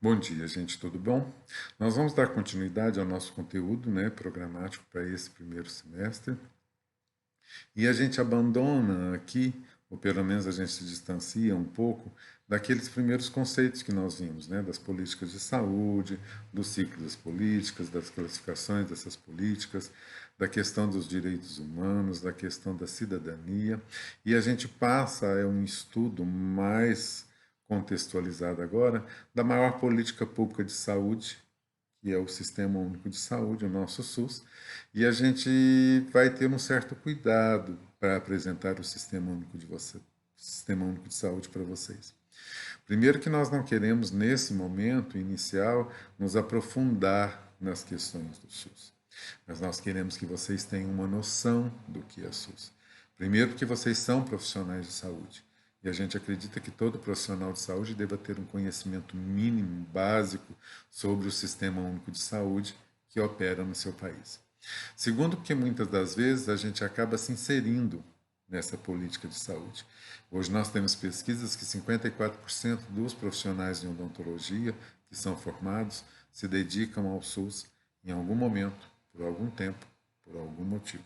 Bom dia, gente, tudo bom? Nós vamos dar continuidade ao nosso conteúdo, programático para esse primeiro semestre. E a gente abandona aqui, ou pelo menos a gente se distancia um pouco, daqueles primeiros conceitos que nós vimos, das políticas de saúde, do ciclo das políticas, das classificações dessas políticas, da questão dos direitos humanos, da questão da cidadania. E a gente passa a um estudo mais contextualizado agora da maior política pública de saúde, que é o Sistema Único de Saúde, o nosso SUS, e a gente vai ter um certo cuidado para apresentar o Sistema Único de Saúde para vocês. Primeiro que nós não queremos, nesse momento inicial, nos aprofundar nas questões do SUS, mas nós queremos que vocês tenham uma noção do que é SUS. Primeiro porque vocês são profissionais de saúde. E a gente acredita que todo profissional de saúde deva ter um conhecimento mínimo, básico, sobre o Sistema Único de Saúde que opera no seu país. Segundo, porque muitas das vezes a gente acaba se inserindo nessa política de saúde. Hoje nós temos pesquisas que 54% dos profissionais de odontologia que são formados se dedicam ao SUS em algum momento, por algum tempo, por algum motivo.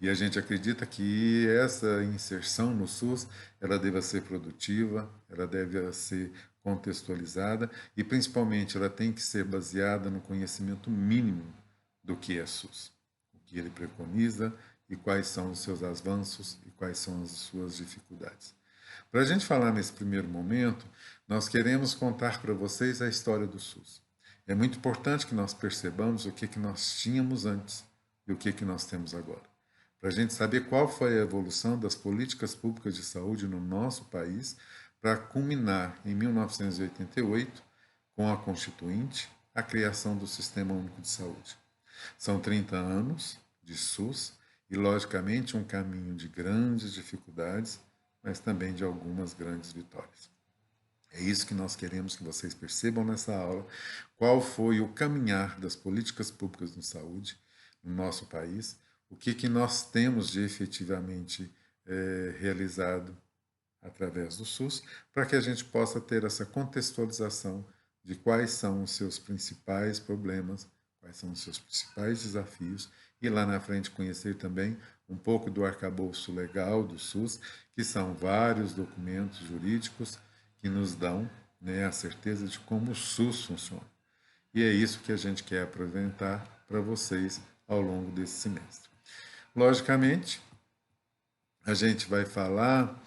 E a gente acredita que essa inserção no SUS, ela deva ser produtiva, ela deve ser contextualizada e, principalmente, ela tem que ser baseada no conhecimento mínimo do que é SUS, o que ele preconiza e quais são os seus avanços e quais são as suas dificuldades. Para a gente falar nesse primeiro momento, nós queremos contar para vocês a história do SUS. É muito importante que nós percebamos o que nós tínhamos antes e o que nós temos agora, para a gente saber qual foi a evolução das políticas públicas de saúde no nosso país, para culminar em 1988, com a Constituinte, a criação do Sistema Único de Saúde. São 30 anos de SUS e, logicamente, um caminho de grandes dificuldades, mas também de algumas grandes vitórias. É isso que nós queremos que vocês percebam nessa aula, qual foi o caminhar das políticas públicas de saúde no nosso país, o que nós temos de efetivamente realizado através do SUS, para que a gente possa ter essa contextualização de quais são os seus principais problemas, quais são os seus principais desafios, e lá na frente conhecer também um pouco do arcabouço legal do SUS, que são vários documentos jurídicos que nos dão a certeza de como o SUS funciona. E é isso que a gente quer apresentar para vocês ao longo desse semestre. Logicamente, a gente vai falar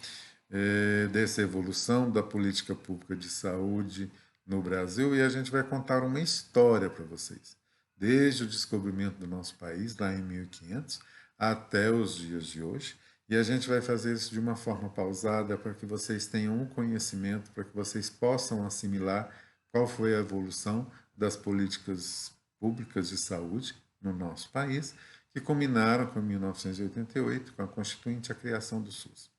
dessa evolução da política pública de saúde no Brasil e a gente vai contar uma história para vocês, desde o descobrimento do nosso país, lá em 1500, até os dias de hoje. E a gente vai fazer isso de uma forma pausada para que vocês tenham um conhecimento, para que vocês possam assimilar qual foi a evolução das políticas públicas de saúde no nosso país, que culminaram com 1988, com a Constituinte, a criação do SUS.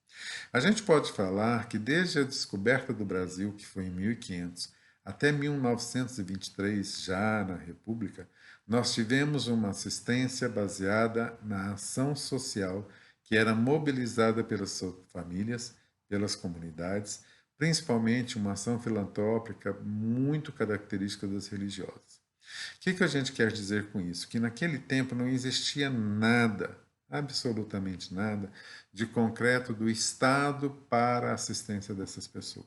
A gente pode falar que desde a descoberta do Brasil, que foi em 1500, até 1923, já na República, nós tivemos uma assistência baseada na ação social que era mobilizada pelas famílias, pelas comunidades, principalmente uma ação filantrópica muito característica das religiosas. O que a gente quer dizer com isso? Que naquele tempo não existia nada, absolutamente nada, de concreto do Estado para a assistência dessas pessoas.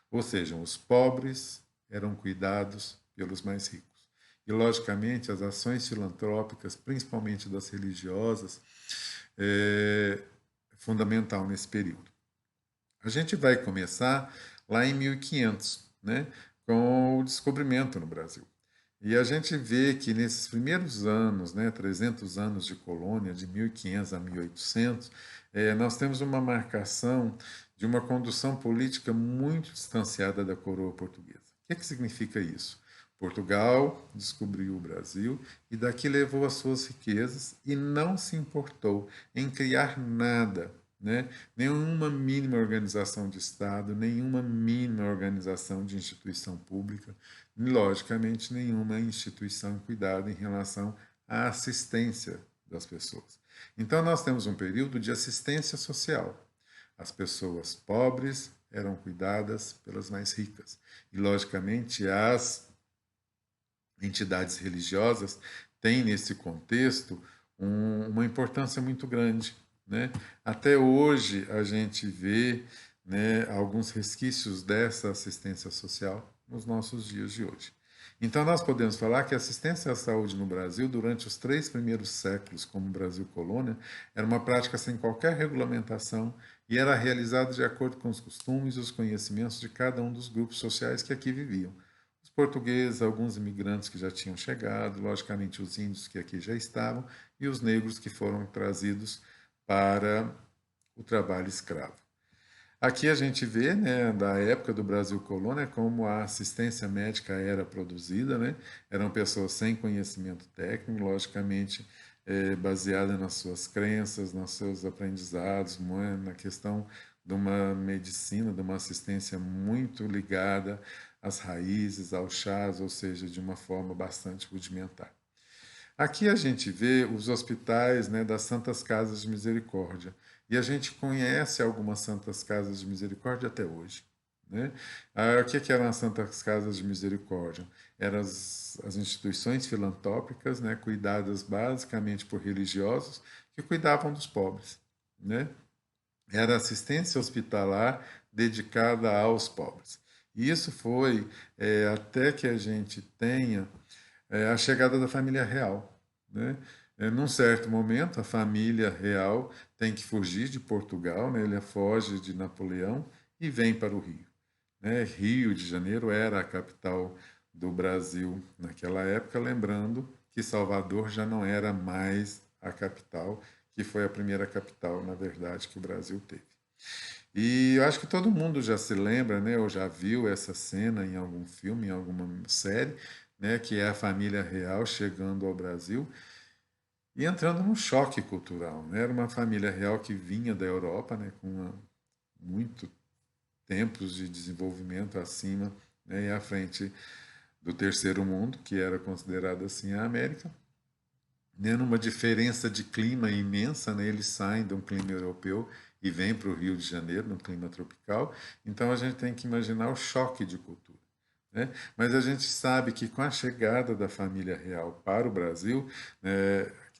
Ou seja, os pobres eram cuidados pelos mais ricos. E, logicamente, as ações filantrópicas, principalmente das religiosas, é fundamental nesse período. A gente vai começar lá em 1500, com o descobrimento no Brasil. E a gente vê que nesses primeiros anos, 300 anos de colônia, de 1500 a 1800, nós temos uma marcação de uma condução política muito distanciada da coroa portuguesa. O que significa isso? Portugal descobriu o Brasil e daqui levou as suas riquezas e não se importou em criar nada, nenhuma mínima organização de Estado, nenhuma mínima organização de instituição pública, logicamente nenhuma instituição cuidada em relação à assistência das pessoas. Então nós temos um período de assistência social. As pessoas pobres eram cuidadas pelas mais ricas. E, logicamente, as entidades religiosas têm, nesse contexto, uma importância muito grande, né? Até hoje, a gente vê, né, alguns resquícios dessa assistência social nos nossos dias de hoje. Então, nós podemos falar que a assistência à saúde no Brasil, durante os 3 primeiros séculos, como Brasil colônia, era uma prática sem qualquer regulamentação e era realizada de acordo com os costumes e os conhecimentos de cada um dos grupos sociais que aqui viviam. Os portugueses, alguns imigrantes que já tinham chegado, logicamente os índios que aqui já estavam e os negros que foram trazidos para o trabalho escravo. Aqui a gente vê, né, da época do Brasil colônia, como a assistência médica era produzida, né? Eram pessoas sem conhecimento técnico, logicamente baseada nas suas crenças, nos seus aprendizados, na questão de uma medicina, de uma assistência muito ligada às raízes, aos chás, ou seja, de uma forma bastante rudimentar. Aqui a gente vê os hospitais, né, das Santas Casas de Misericórdia. E a gente conhece algumas Santas Casas de Misericórdia até hoje. Né? O que eram as Santas Casas de Misericórdia? Eram as instituições filantrópicas, né, cuidadas basicamente por religiosos que cuidavam dos pobres. Né? Era assistência hospitalar dedicada aos pobres. E isso foi até que a gente tenha a chegada da família real. Né? Num certo momento, a família real tem que fugir de Portugal, né? Ele foge de Napoleão e vem para o Rio. Né? Rio de Janeiro era a capital do Brasil naquela época, lembrando que Salvador já não era mais a capital, que foi a primeira capital, na verdade, que o Brasil teve. E eu acho que todo mundo já se lembra, né, ou já viu essa cena em algum filme, em alguma série, né, que é a família real chegando ao Brasil e entrando num choque cultural. Né? Era uma família real que vinha da Europa, né, com muito tempos de desenvolvimento acima, né, e à frente do terceiro mundo, que era considerado assim a América, né, numa diferença de clima imensa, né, eles saem de um clima europeu e vêm para o Rio de Janeiro, no clima tropical, então a gente tem que imaginar o choque de cultura. Né? Mas a gente sabe que com a chegada da família real para o Brasil,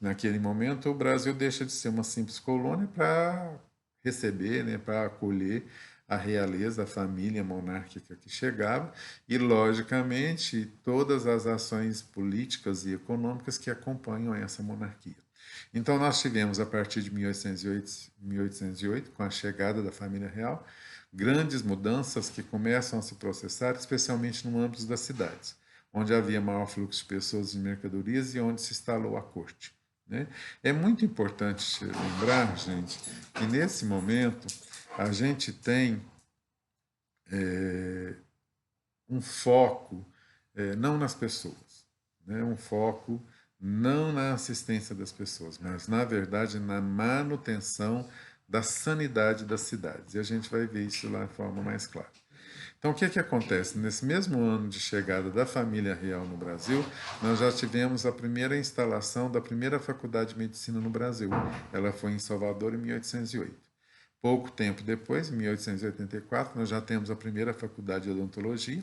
naquele momento o Brasil deixa de ser uma simples colônia para receber, né, para acolher a realeza, a família monárquica que chegava e, logicamente, todas as ações políticas e econômicas que acompanham essa monarquia. Então, nós tivemos, a partir de 1808, com a chegada da família real, grandes mudanças que começam a se processar, especialmente no âmbito das cidades, onde havia maior fluxo de pessoas e mercadorias e onde se instalou a corte. Né? É muito importante lembrar, gente, que nesse momento a gente tem um foco não nas pessoas, né? Um foco não na assistência das pessoas, mas, na verdade, na manutenção da sanidade das cidades. E a gente vai ver isso lá de forma mais clara. Então, o que acontece? Nesse mesmo ano de chegada da família real no Brasil, nós já tivemos a primeira instalação da primeira faculdade de medicina no Brasil. Ela foi em Salvador em 1808. Pouco tempo depois, em 1884, nós já temos a primeira faculdade de odontologia,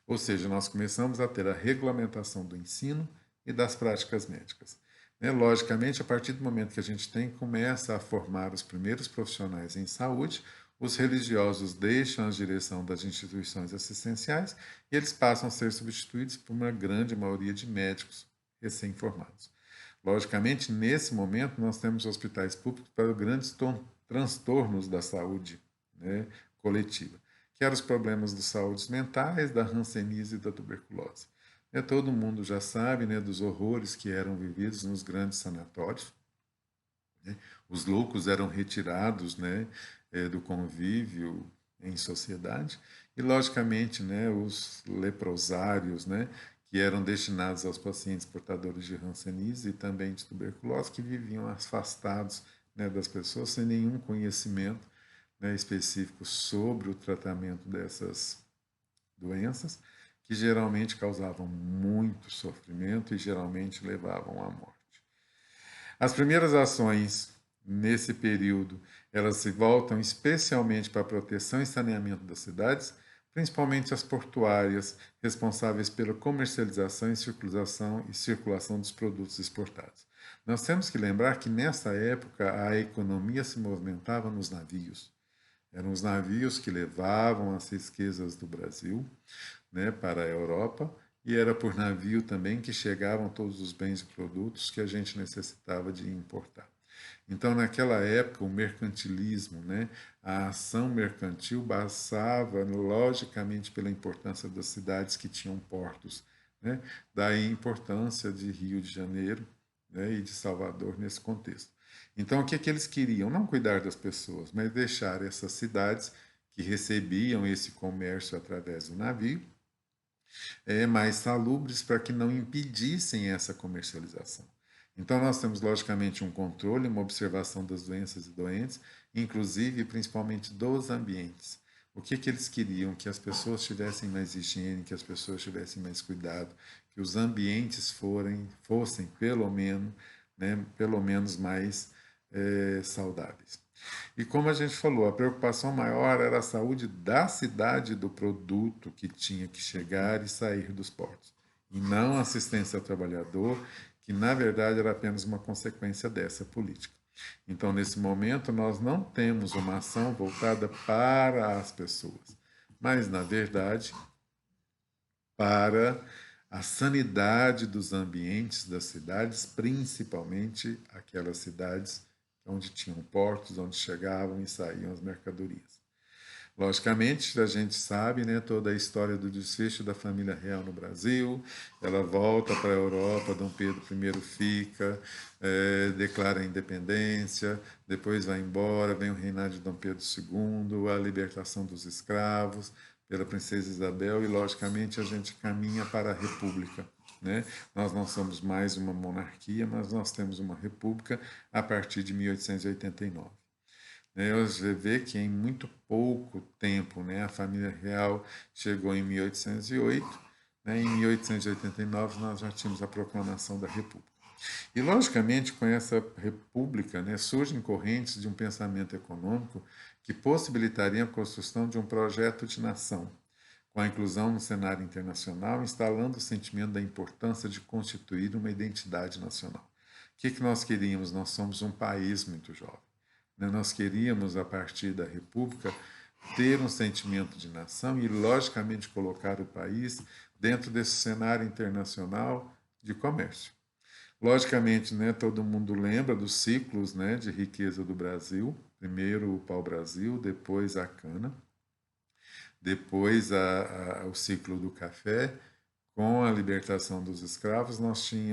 ou seja, nós começamos a ter a regulamentação do ensino e das práticas médicas. Logicamente, a partir do momento que a gente começa a formar os primeiros profissionais em saúde, os religiosos deixam a direção das instituições assistenciais e eles passam a ser substituídos por uma grande maioria de médicos recém-formados. Logicamente, nesse momento, nós temos hospitais públicos para grandes transtornos da saúde, né, coletiva, que eram os problemas de saúde mentais, da hanseníase e da tuberculose. Todo mundo já sabe, né, dos horrores que eram vividos nos grandes sanatórios. Né? Os loucos eram retirados, né, do convívio em sociedade e, logicamente, né, os leprosários, né, que eram destinados aos pacientes portadores de hanseníase e também de tuberculose, que viviam afastados, né, das pessoas sem nenhum conhecimento, né, específico sobre o tratamento dessas doenças, que geralmente causavam muito sofrimento e geralmente levavam à morte. As primeiras ações nesse período, elas se voltam especialmente para a proteção e saneamento das cidades, principalmente as portuárias, responsáveis pela comercialização e circulação dos produtos exportados. Nós temos que lembrar que nessa época a economia se movimentava nos navios. Eram os navios que levavam as riquezas do Brasil, né, para a Europa, e era por navio também que chegavam todos os bens e produtos que a gente necessitava de importar. Então, naquela época, o mercantilismo, né, a ação mercantil passava, logicamente, pela importância das cidades que tinham portos. Né? Daí a importância de Rio de Janeiro, né, e de Salvador nesse contexto. Então, o que, que eles queriam? Não cuidar das pessoas, mas deixar essas cidades que recebiam esse comércio através do navio mais salubres para que não impedissem essa comercialização. Então, nós temos, logicamente, um controle, uma observação das doenças e doentes, inclusive, principalmente, dos ambientes. O que, que eles queriam? Que as pessoas tivessem mais higiene, que as pessoas tivessem mais cuidado, que os ambientes fossem, pelo menos mais saudáveis. E como a gente falou, a preocupação maior era a saúde da cidade do produto que tinha que chegar e sair dos portos, e não a assistência ao trabalhador, que na verdade era apenas uma consequência dessa política. Então, nesse momento, nós não temos uma ação voltada para as pessoas, mas, na verdade, para a sanidade dos ambientes das cidades, principalmente aquelas cidades onde tinham portos, onde chegavam e saíam as mercadorias. Logicamente, a gente sabe, né, toda a história do desfecho da família real no Brasil. Ela volta para a Europa, Dom Pedro I fica, declara a independência, depois vai embora, vem o reinado de Dom Pedro II, a libertação dos escravos pela princesa Isabel e, logicamente, a gente caminha para a República. Né? Nós não somos mais uma monarquia, mas nós temos uma república a partir de 1889. Você vê que em muito pouco tempo, né, a família real chegou em 1808, né, em 1889 nós já tínhamos a proclamação da República. E, logicamente, com essa república, né, surgem correntes de um pensamento econômico que possibilitariam a construção de um projeto de nação, com a inclusão no cenário internacional, instalando o sentimento da importância de constituir uma identidade nacional. O que nós queríamos? Nós somos um país muito jovem. Nós queríamos, a partir da República, ter um sentimento de nação e, logicamente, colocar o país dentro desse cenário internacional de comércio. Logicamente, né, todo mundo lembra dos ciclos, né, de riqueza do Brasil. Primeiro o pau-brasil, depois a cana, depois o ciclo do café. Com a libertação dos escravos, nós tínhamos